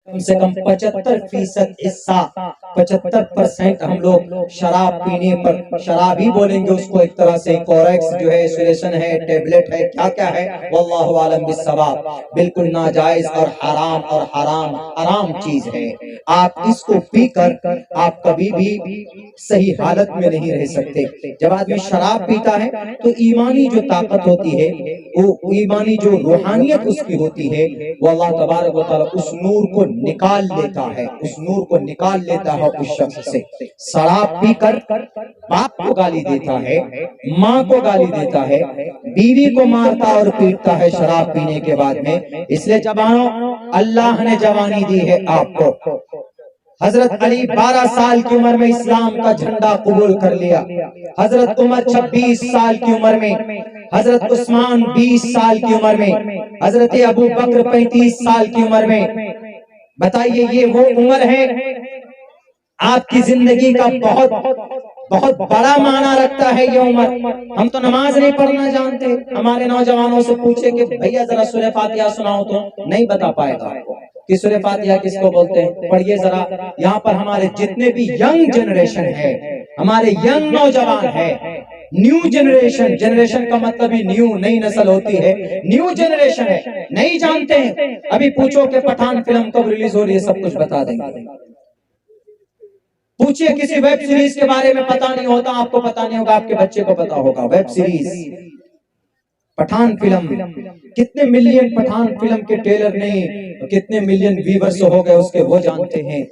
کم سے کم 75% حصہ 75% ہم لوگ شراب پینے پر، شراب ہی بولیں گے اس کو ایک طرح سے، کوریکس جو ہے، سولیشن ہے، ٹیبلٹ ہے، کیا کیا ہے، واللہ عالم بالصواب، بالکل ناجائز اور حرام چیز ہے۔ آپ اس کو پی کر آپ کبھی بھی صحیح حالت میں نہیں رہ سکتے۔ جب آدمی شراب پیتا ہے تو ایمانی جو طاقت ہوتی ہے، وہ ایمانی جو روحانیت اس کی ہوتی ہے، وہ اللہ تبارک و تعالی اس نور کو نکال لیتا ہے، اس نور کو نکال لیتا ہے اس شخص سے۔ شراب پی کر باپ کو گالی دیتا ہے، ماں کو گالی دیتا ہے، بیوی کو مارتا اور پیٹتا ہے شراب پینے کے بعد میں۔ اس لیے جوانوں، اللہ نے جوانی دی ہے آپ کو۔ حضرت علی 12 سال کی عمر میں اسلام کا جھنڈا قبول کر لیا، حضرت عمر 26 سال کی عمر میں، حضرت عثمان 20 سال کی عمر میں، حضرت ابو بکر 35 سال کی عمر میں۔ بتائیے یہ وہ عمر ہے، آپ کی زندگی کا بہت بڑا معنی رکھتا ہے یہ عمر۔ ہم تو نماز نہیں پڑھنا جانتے، ہمارے نوجوانوں سے پوچھے کہ بھیا ذرا سورہ فاتحہ سناؤ تو نہیں بتا پائے گا آپ کو کہ سورہ فاتحہ کس کو بولتے ہیں۔ پڑھیے ذرا، یہاں پر ہمارے جتنے بھی ینگ جنریشن ہے، ہمارے ینگ نوجوان ہے، نیو جنریشن، جنریشن کا مطلب ہی نیو، نئی نسل ہوتی ہے، نیو جنریشن ہے، نہیں جانتے ہیں۔ ابھی پوچھو کہ پٹھان فلم کب ریلیز ہو رہی ہے، سب کچھ بتا دیں گے۔ پوچھئے کسی ویب سیریز کے بارے میں پتا نہیں ہوتا، آپ کو پتا نہیں ہوگا، آپ کے بچے کو پتا ہوگا۔ ویب سیریز پٹھان فلم، کتنے ملین پٹھان فلم کے ٹریلر نہیں، کتنے ملین ویورز ہو گئے اس کے، وہ جانتے ہیں۔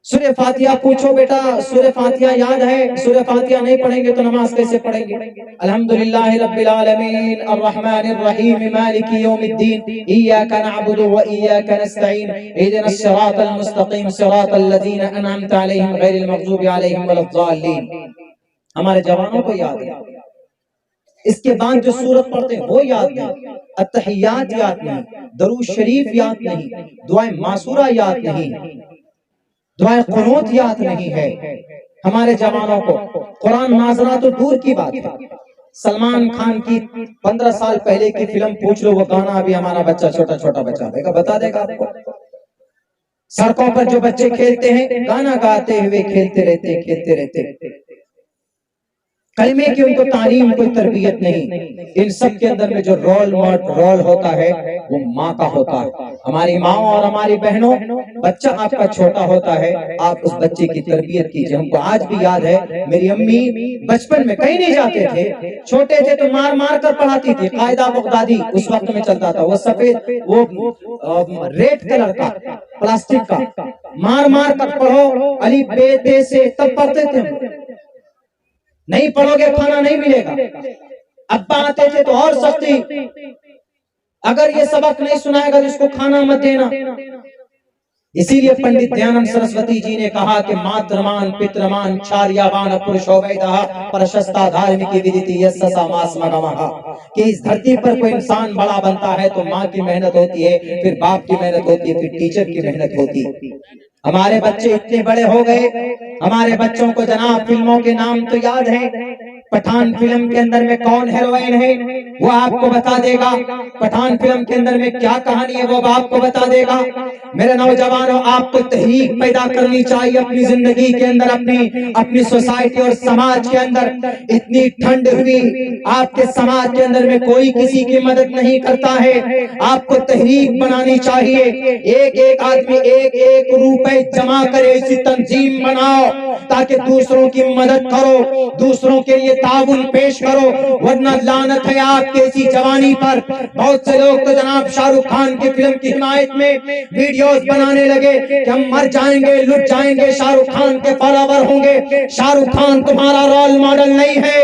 سورہ فاتحہ پوچھو بیٹا، سورہ فاتحہ یاد ہے؟ سورہ فاتحہ نہیں پڑھیں گے تو نماز کیسے پڑھیں گے؟ الحمدللہ رب العالمین الرحمن الرحیم مالک یوم الدین ایاک نعبد و ایاک نستعین اہدنا الصراط المستقیم صراط الذین انعمت علیہم غیر المغضوب علیہم ولا الضالین۔ ہمارے جوانوں کو یاد ہے، اس کے بعد جو سورت پڑھتے ہیں وہ یاد نہیں، التحیات یاد نہیں، درود شریف یاد نہیں، دعائیں معصورہ یاد نہیں، دعائیں قنوت یاد نہیں ہے۔ ہمارے جوانوں کو قرآن ناظرہ تو دور کی بات ہے، سلمان خان کی 15 سال پہلے کی فلم پوچھ لو، وہ گانا ابھی ہمارا بچہ چھوٹا بتا دے گا آپ کو۔ سڑکوں پر جو بچے کھیلتے ہیں، گانا گاتے ہوئے کھیلتے رہتے، کلمے کی ان کو تعلیم، کوئی تربیت نہیں۔ ان سب کے اندر میں جو رول ہوتا ہے وہ ماں کا ہوتا ہے۔ ہماری ماں اور ہماری بہنوں، بچہ آپ کا چھوٹا ہوتا ہے، آپ اس بچے کی تربیت کیجئے۔ ہم کو آج بھی یاد ہے، میری امی بچپن میں کہیں نہیں جاتے تھے، چھوٹے تھے تو مار کر پڑھاتی تھی، قاعدہ بغدادی اس وقت میں چلتا تھا، وہ سفید، وہ ریڈ کلر کا پلاسٹک کا، مار کر پڑھو، الف ب ت سے تب پڑھتے تھے۔ نہیں پڑھو گے کھانا نہیں ملے گا۔ ابا آتے تھے تو اور سختی، اگر یہ سبق نہیں سنائے گا تو اس کو کھانا مت دینا۔ اسی لیے پنڈت دیانند سرسوتی جی نے کہا کہ ماترمان پترمان چاریاوان پرشویدہ پرشستا دھارمکی ودیتی یسسا ماس مگمہا، کہ اس دھرتی پر کوئی انسان بڑا بنتا ہے تو ماں کی محنت ہوتی ہے، پھر باپ کی محنت ہوتی ہے، پھر ٹیچر کی محنت ہوتی ہے۔ ہمارے بچے اتنے بڑے ہو گئے، ہمارے بچوں کو جناب فلموں کے نام تو یاد ہے، پٹھان فلم کے اندر میں کون ہیروئن ہے وہ آپ کو بتا دے گا، پٹھان فلم کے اندر میں کیا کہانی ہے وہ آپ کو بتا دے گا۔ میرے نوجوانوں، آپ کو تحریک پیدا کرنی چاہیے اپنی زندگی کے اندر، اپنی سوسائٹی اور سماج کے اندر۔ اتنی ٹھنڈ ہوئی، آپ کے سماج کے اندر میں کوئی کسی کی مدد نہیں کرتا ہے، آپ کو تحریک بنانی چاہیے۔ ایک آدمی ایک روپے جمع کرے، اسی تنظیم بناؤ تاکہ دوسروں کی مدد کرو، دوسروں کے لیے تعاون پیش کرو، ورنہ لعنت ہے آپ کے اسی جوانی پر۔ بہت سے لوگ تو جناب شاہ رخ خان کی فلم کی حمایت میں ویڈیوز بنانے لگے کہ ہم مر جائیں گے، لٹ جائیں گے، شاہ رخ خان کے فالوور ہوں گے۔ شاہ رخ خان تمہارا رول ماڈل نہیں ہے،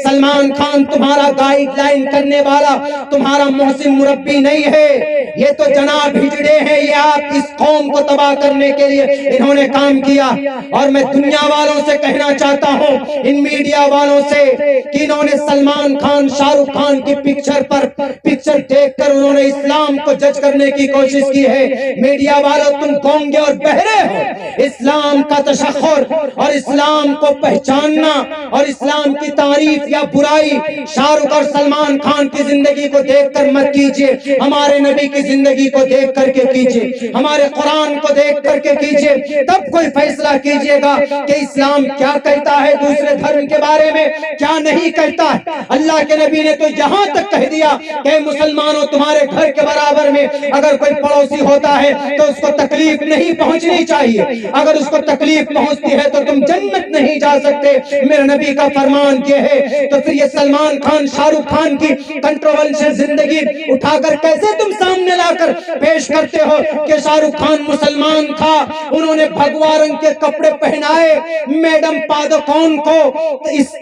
سلمان خان تمہارا گائیڈ لائن کرنے والا، تمہارا محسن مربی نہیں ہے۔ یہ تو جناب ہجڑے ہیں، یہ آپ اس قوم کو تباہ کرنے کے لیے انہوں نے کام کیا۔ اور میں دنیا والوں سے کہنا چاہتا ہوں، ان میڈیا والوں سے کہ انہوں نے سلمان خان شاہ رخ خان کی پکچر دیکھ کر انہوں نے اسلام کو جج کرنے کی کوشش کی ہے۔ میڈیا والوں تم گونگے اور بہرے ہو۔ اسلام کا تشخر اور اسلام کو پہچاننا اور اسلام کی تعریف یا برائی شاہ رخ اور سلمان خان کی زندگی کو دیکھ کر مت کیجئے، ہمارے نبی کی زندگی کو دیکھ کر کے کیجئے، ہمارے قرآن کو دیکھ کر کے کیجئے، تب کوئی فیصلہ کیجئے گا کہ اسلام کیا کہتا ہے دوسرے دھرم کے بارے میں، کیا نہیں کہتا ہے۔ اللہ کے نبی نے تو یہاں تک کہہ دیا کہ مسلمانوں تمہارے گھر کے برابر میں اگر کوئی پڑوسی ہوتا ہے تو اس کو تکلیف نہیں پہنچنی چاہیے، اگر اس کو تکلیف پہنچتی ہے تو تم جنت نہیں جا سکتے، میرے نبی کا فرمان یہ ہے۔ تو پھر یہ سلمان خان شاہ رخ خان کی کنٹروورشل زندگی اٹھا کر کیسے تم سامنے لا کر پیش کرتے ہو کہ شاہ رخ خان مسلمان تھا، انہوں نے بھگوا رنگ کے کپڑے پہنائے میڈم پادوکون کو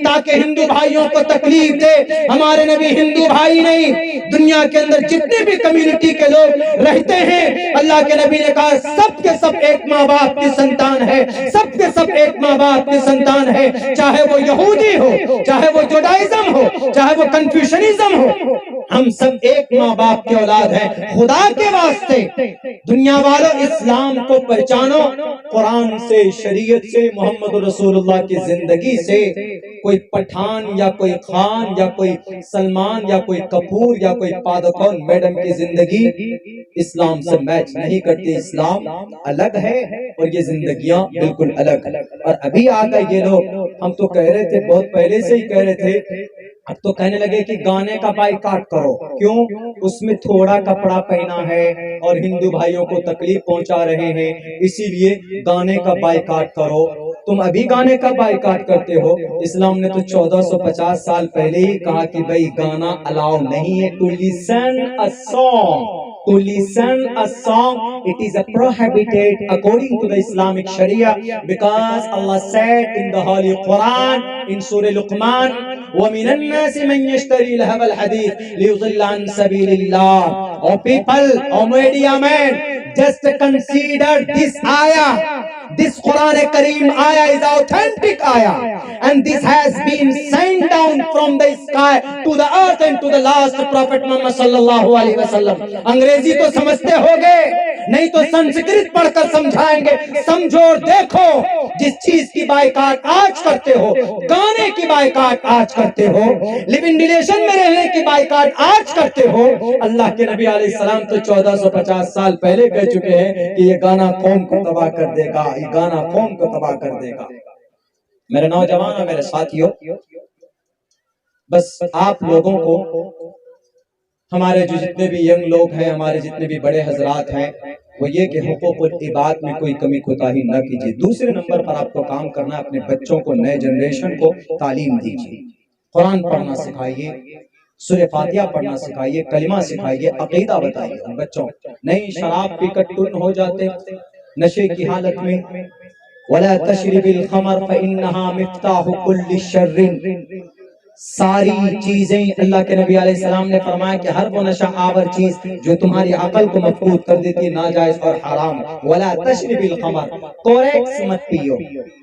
تاکہ ہندو بھائیوں کو تکلیف دے۔ ہمارے نبی ہندو بھائی نہیں، دنیا کے اندر جتنے بھی کمیونٹی کے لوگ رہتے ہیں، اللہ کے نبی نے کہا سب کے سب ایک ماں باپ کی سنتان ہے، سب کے سب ایک ماں باپ کی سنتان ہے، چاہے وہ یہودی ہو، چاہے وہ جوڈائزم ہو، چاہے وہ کنفیوشنزم ہو، ہم سب ایک ماں باپ کی اولاد ہیں۔ خدا کے واسطے دنیا والوں اسلام کو پہچانو، قرآن سے، شریعت سے، محمد رسول اللہ کی زندگی سے۔ کوئی پٹھان یا کوئی خان یا کوئی سلمان یا کوئی کپور یا کوئی پادوکون میڈم کی زندگی اسلام سے میچ نہیں کرتی۔ اسلام الگ ہے اور یہ زندگیاں بالکل الگ۔ اور ابھی آ گئے یہ لوگ، ہم تو کہہ رہے تھے، بہت پہلے سے ہی کہہ رہے تھے، اب تو کہنے لگے کہ گانے کا بائیکاٹ کرو، کیوں؟ اس میں تھوڑا کپڑا پہنا ہے اور ہندو بھائیوں کو تکلیف پہنچا رہے ہیں، اسی لیے گانے کا بائیکاٹ کرو۔ تم ابھی گانے کا بائیکاٹ کرتے ہو؟ اسلام نے تو 1450 سال پہلے ہی کہا کہ بھئی گانا الاؤ نہیں ہے۔ To listen a song, to listen a song, it is a prohibited according to the Islamic Sharia, because Allah said in the Holy Quran in Surah Luqman, وَمِنَ النَّاسِ مَنْ يَشْتَرِي لَهْوَ الْحَدِيثِ لِيُضِلَّ عَنْ سَبِيلِ اللَّهِ. Oh people, oh media men, just consider this ayah. This Quran Kareem ayah is authentic ayah, and this has been sent down from the sky to the earth and to the last Prophet Muhammad sallallahu alaihi wasallam. انگریزی تو سمجھتے ہوگے، نہیں تو سنسکرت پڑھ کر سمجھائیں گے۔ سمجھو اور دیکھو، جس چیز کی بائیکاٹ آج کرتے ہو، گانے کی بائیکاٹ آج کرتے ہو، لیو ان ریلیشن میں رہنے کی بائیکاٹ آج کرتے ہو، اللہ کے نبی علیہ السلام تو 1450 سال پہلے کہہ چکے ہیں کہ یہ گانا قوم کو تباہ کر دے گا، یہ گانا قوم کو تباہ کر دے گا۔ میرے نوجوانوں، میرے ساتھیوں، بس آپ لوگوں کو، ہمارے جو جتنے بھی ینگ لوگ ہیں، ہمارے جتنے بھی بڑے حضرات ہیں، وہ یہ کہ حقوق العباد میں کوئی کمی کوتاہی نہ کیجیے۔ دوسرے نمبر پر آپ کو کام کرنا ہے، اپنے بچوں کو، نئے جنریشن کو تعلیم دیجیے، قرآن پڑھنا سکھائیے، سورہ فاتحہ پڑھنا سکھائیے، کلمہ سکھائیے، عقیدہ بتائیے ان بچوں۔ نہیں شراب پی کر ٹن ہو جاتے نشے کی حالت میں، وَلَا تَشْرِبِ الْخَمَرَ فَإِنَّهَا مِفْتَاحُ كُلِّ شَرٍ۔ ساری چیزیں اللہ کے نبی علیہ السلام نے فرمایا کہ ہر وہ نشہ آور چیز جو تمہاری عقل کو مفقود کر دیتی ہے ناجائز اور حرام۔ وَلَا تَشْرِبِ الْخَمَرَ، کوریکس مت پیو،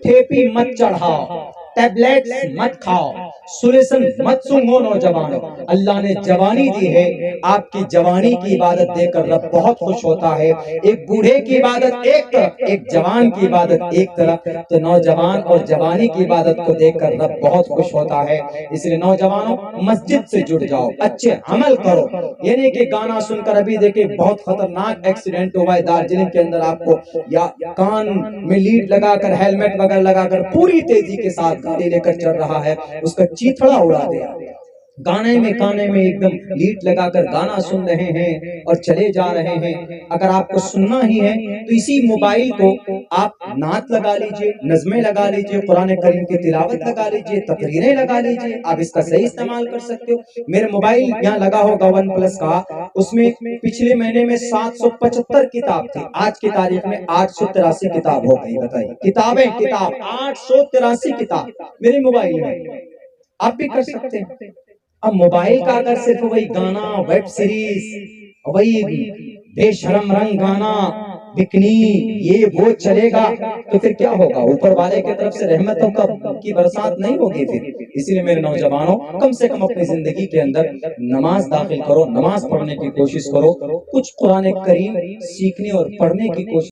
ٹھیپی مت چڑھاؤ، ٹیبلیٹس مت کھاؤ، سولیسن مت سنگو نوجوانوں۔ اللہ نے جوانی دی ہے، آپ کی جوانی کی عبادت دے کر رب بہت خوش ہوتا ہے۔ ایک بوڑھے کی عبادت ایک طرف، ایک جوان کی عبادت ایک طرف، تو نوجوان اور جوانی کی عبادت کو دیکھ کر رب بہت خوش ہوتا ہے۔ اس لیے نوجوانوں مسجد سے جڑ جاؤ، اچھے عمل کرو، یہ نہیں کہ گانا سن کر۔ ابھی دیکھیں بہت خطرناک ایکسیڈنٹ ہوا ہے دارجلنگ کے اندر، آپ کو یا کان میں لیڈ لگا کر، ہیلمٹ وغیرہ لگا کر پوری تیزی کے ساتھ گاڑی لے کر چل رہا ہے، اس کا چیتھڑا اڑا دیا۔ گانے میں کانے میں ایک دم لیٹ لگا کر گانا سن رہے ہیں اور چلے جا رہے ہیں۔ اگر آپ کو سننا ہی ہے تو اسی موبائل کو آپ نعت لگا لیجئے، نظمیں لگا لیجئے، قرآن کریم کی تلاوت لگا لیجئے، تقریریں لگا لیجئے، آپ اس کا صحیح استعمال کر سکتے ہو۔ میرے موبائل یہاں لگا ہوگا ون پلس کا، اس میں پچھلے مہینے میں 775 کتاب تھی، آج کی تاریخ میں 883 کتاب ہو گئی۔ بتائیے، کتاب 883 کتاب میرے موبائل میں، آپ بھی کر سکتے ہیں۔ اب موبائل کا اگر صرف وہی گانا، ویب سیریز، وہی بے شرم رنگ گانا، بکنی یہ وہ چلے گا تو پھر کیا ہوگا؟ اوپر والے کی طرف سے رحمتوں کی برسات نہیں ہوگی پھر۔ اسی لیے میرے نوجوانوں کم سے کم اپنی زندگی کے اندر نماز داخل کرو، نماز پڑھنے کی کوشش کرو، کچھ قرآن کریم سیکھنے اور پڑھنے کی کوشش